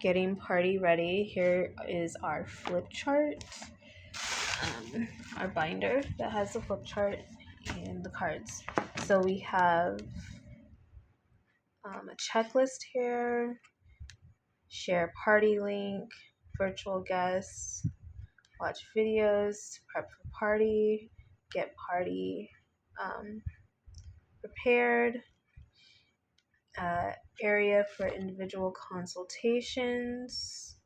getting party ready. Here is our flip chart, our binder that has the flip chart and the cards. So we have a checklist here, share party link, virtual guests, watch videos, prep for party, get party prepared, area for individual consultations,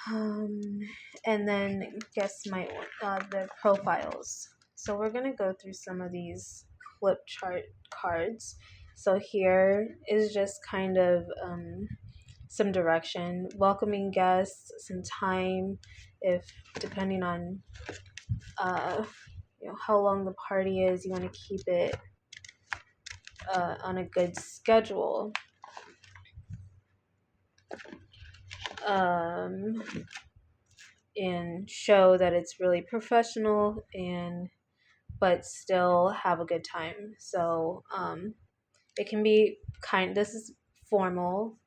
and then guests might want the profiles. So we're going to go through some of these flip chart cards. So here is just kind of some direction, welcoming guests, some time, if depending on how long the party is, you want to keep it on a good schedule. And show that it's really professional but still have a good time. So it can be this is formal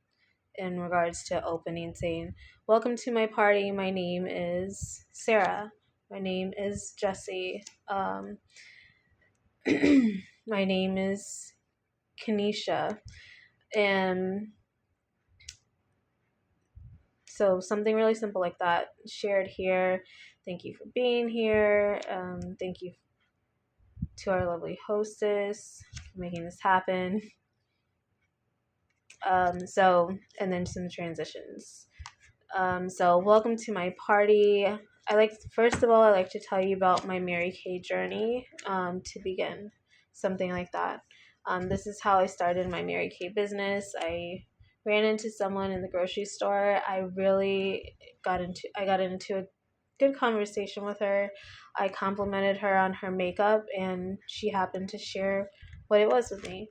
in regards to opening, saying, welcome to my party. My name is Sarah. My name is Jessie. My name is Kenesha. And so something really simple like that shared here. Thank you for being here. Thank you to our lovely hostess for making this happen. And then some transitions. So welcome to my party. First of all, I like to tell you about my Mary Kay journey to begin, something like that. This is how I started my Mary Kay business. I ran into someone in the grocery store. I got into a good conversation with her. I complimented her on her makeup, and she happened to share what it was with me.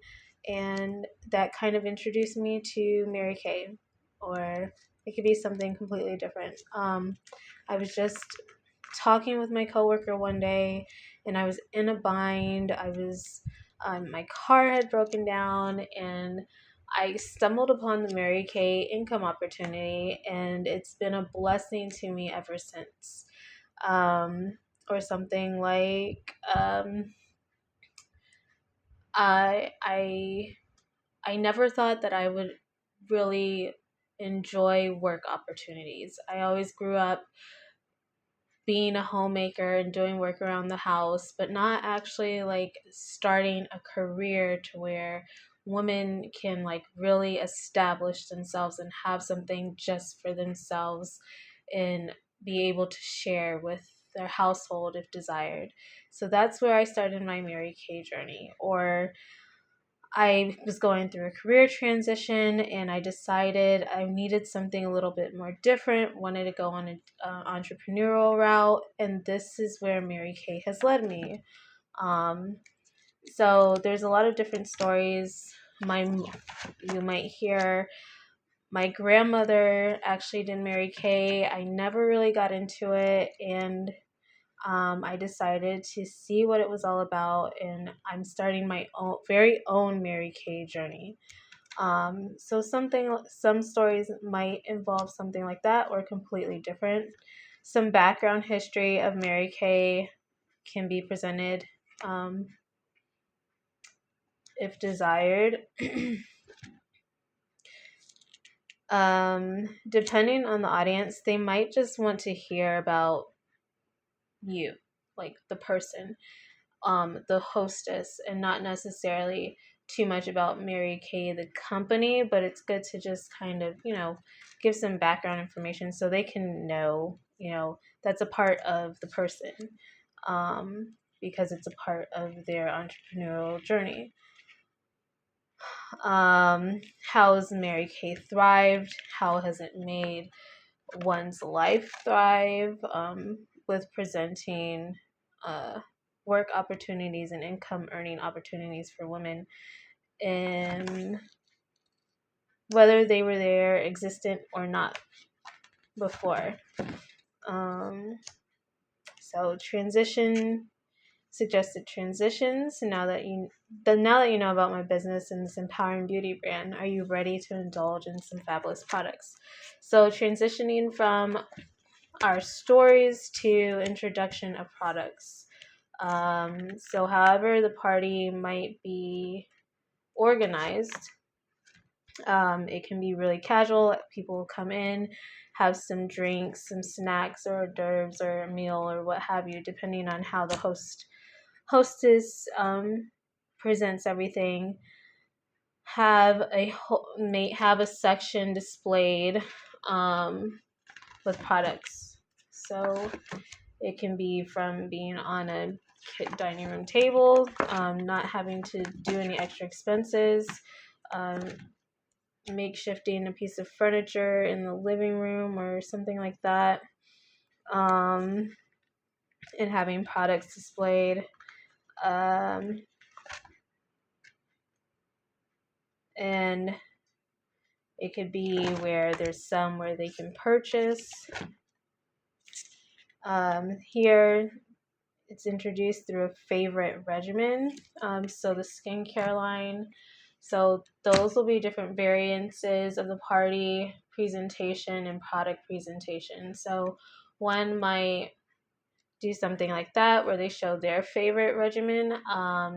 And that kind of introduced me to Mary Kay, or it could be something completely different. I was just talking with my coworker one day, and I was in a bind. My car had broken down, and I stumbled upon the Mary Kay income opportunity, and it's been a blessing to me ever since. Or something like I never thought that I would really enjoy work opportunities. I always grew up being a homemaker and doing work around the house, but not actually like starting a career to where women can like really establish themselves and have something just for themselves and be able to share with their household if desired. So that's where I started my Mary Kay journey. Or I was going through a career transition, and I decided I needed something a little bit more different, wanted to go on an entrepreneurial route, and this is where Mary Kay has led me. So there's a lot of different stories. You might hear my grandmother actually did Mary Kay. I never really got into it, and I decided to see what it was all about, and I'm starting my very own Mary Kay journey. So some stories might involve something like that or completely different. Some background history of Mary Kay can be presented if desired. Depending on the audience, they might just want to hear about you, like the person, the hostess, and not necessarily too much about Mary Kay, the company, but it's good to just kind of, give some background information so they can know, that's a part of the person, because it's a part of their entrepreneurial journey. How has Mary Kay thrived? How has it made one's life thrive with presenting work opportunities and income earning opportunities for women, and whether they were there existent or not before. So transition. suggested transitions. Now that you know about my business and this empowering beauty brand, are you ready to indulge in some fabulous products? So transitioning from our stories to introduction of products. So however the party might be organized, it can be really casual. People will come in, have some drinks, some snacks or hors d'oeuvres or a meal or what have you, depending on how the hostess presents everything. Have a section displayed with products. So it can be from being on a dining room table, not having to do any extra expenses, um, makeshifting a piece of furniture in the living room or something like that, and having products displayed. And it could be where there's some where they can purchase. Here, it's introduced through a favorite regimen. So the skincare line. So those will be different variances of the party presentation and product presentation. So one might do something like that where they show their favorite regimen.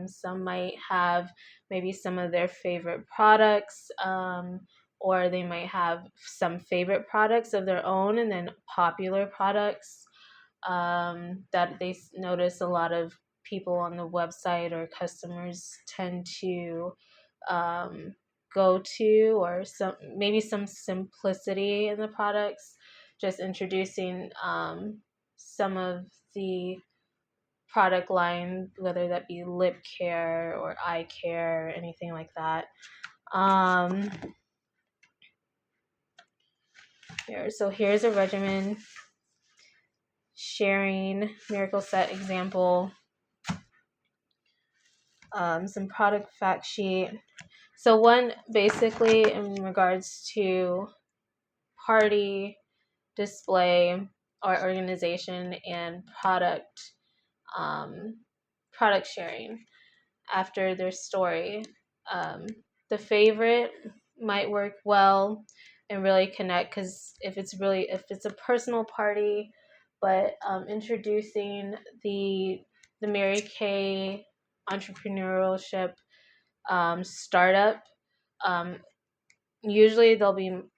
Some might have maybe some of their favorite products, or they might have some favorite products of their own and then popular products that they notice a lot of people on the website or customers tend to go to, or some simplicity in the products, just introducing some of the product line, whether that be lip care or eye care, anything like that. Here's a regimen sharing miracle set example, some product fact sheet. So one, basically in regards to party display or organization and product sharing after their story. The favorite might work well and really connect, because if it's a personal party, but introducing the Mary Kay entrepreneurship startup, usually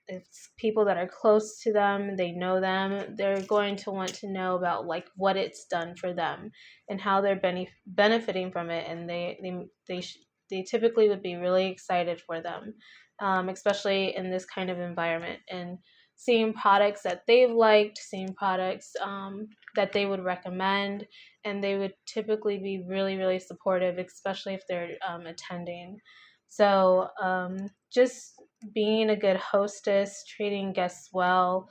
it's people that are close to them, they know them, they're going to want to know about like what it's done for them and how they're benefiting from it, and they typically would be really excited for them, especially in this kind of environment, and seeing products that they've liked, seeing products that they would recommend, and they would typically be really, really supportive, especially if they're attending. So just being a good hostess, treating guests well,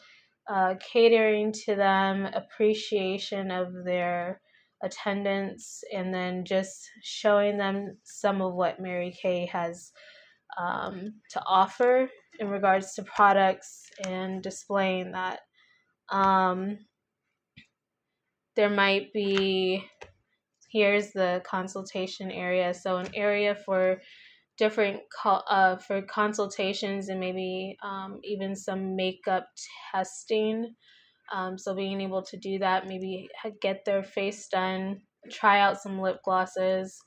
catering to them, appreciation of their attendance, and then just showing them some of what Mary Kay has to offer in regards to products and displaying that. There might be, here's the consultation area, so an area for different for consultations and maybe even some makeup testing. So being able to do that, maybe get their face done, try out some lip glosses,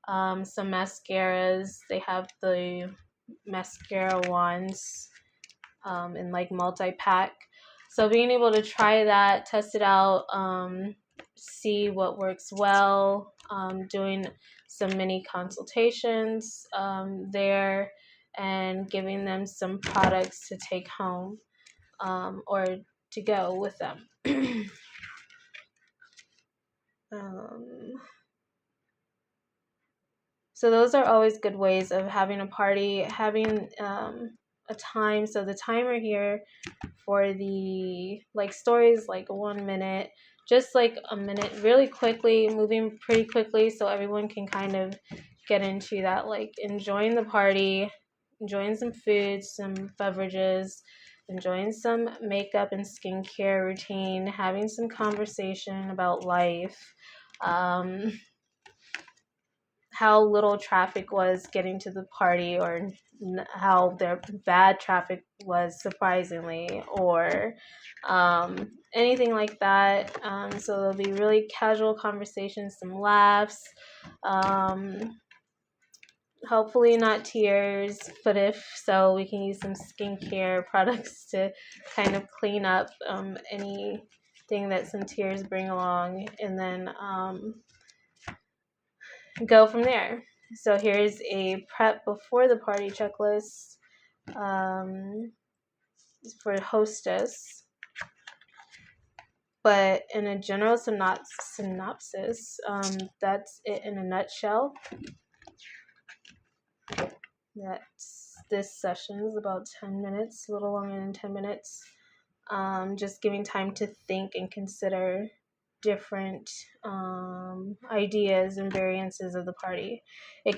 some mascaras. They have the mascara wands in like multi-pack. So being able to try that, test it out, see what works well, doing some mini consultations there, and giving them some products to take home or to go with them. So those are always good ways of having a party, having a time. So the timer here for the like stories, like 1 minute, just like a minute, really quickly, moving pretty quickly, so everyone can kind of get into that, like enjoying the party, enjoying some food, some beverages, enjoying some makeup and skincare routine, having some conversation about life, how little traffic was getting to the party, or how their bad traffic was surprisingly, or anything like that. So there'll be really casual conversations, some laughs, um, hopefully not tears, but if so, we can use some skincare products to kind of clean up anything that some tears bring along, and then go from there. So here's a prep before the party checklist um, for hostess. But in a general synopsis, that's it in a nutshell. This session is about 10 minutes, a little longer than 10 minutes. Just giving time to think and consider different ideas and variances of the party. It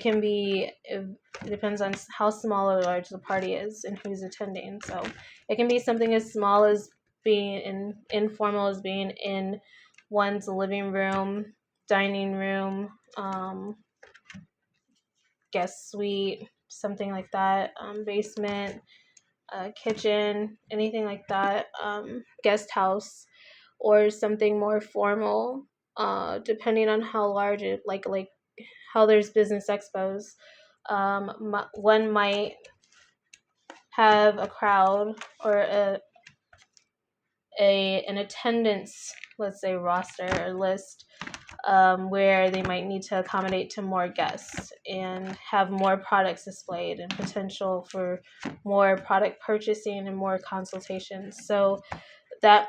depends on how small or large the party is and who's attending. So it can be something as small as being informal as being in one's living room, dining room, guest suite, something like that, basement, kitchen, anything like that, guest house, or something more formal, depending on how large it, like how there's business expos. One might have a crowd or an attendance, let's say roster or list, where they might need to accommodate to more guests and have more products displayed and potential for more product purchasing and more consultations. So that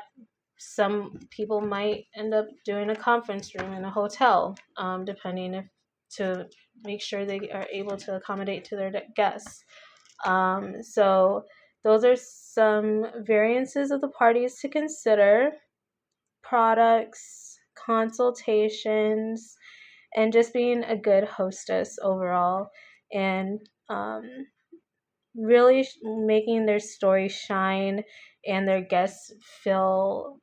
some people might end up doing a conference room in a hotel, depending if to make sure they are able to accommodate to their guests. So those are some variances of the parties to consider: products, consultations, and just being a good hostess overall, and really making their story shine and their guests feel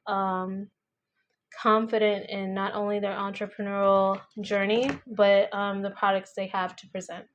confident in not only their entrepreneurial journey, but the products they have to present.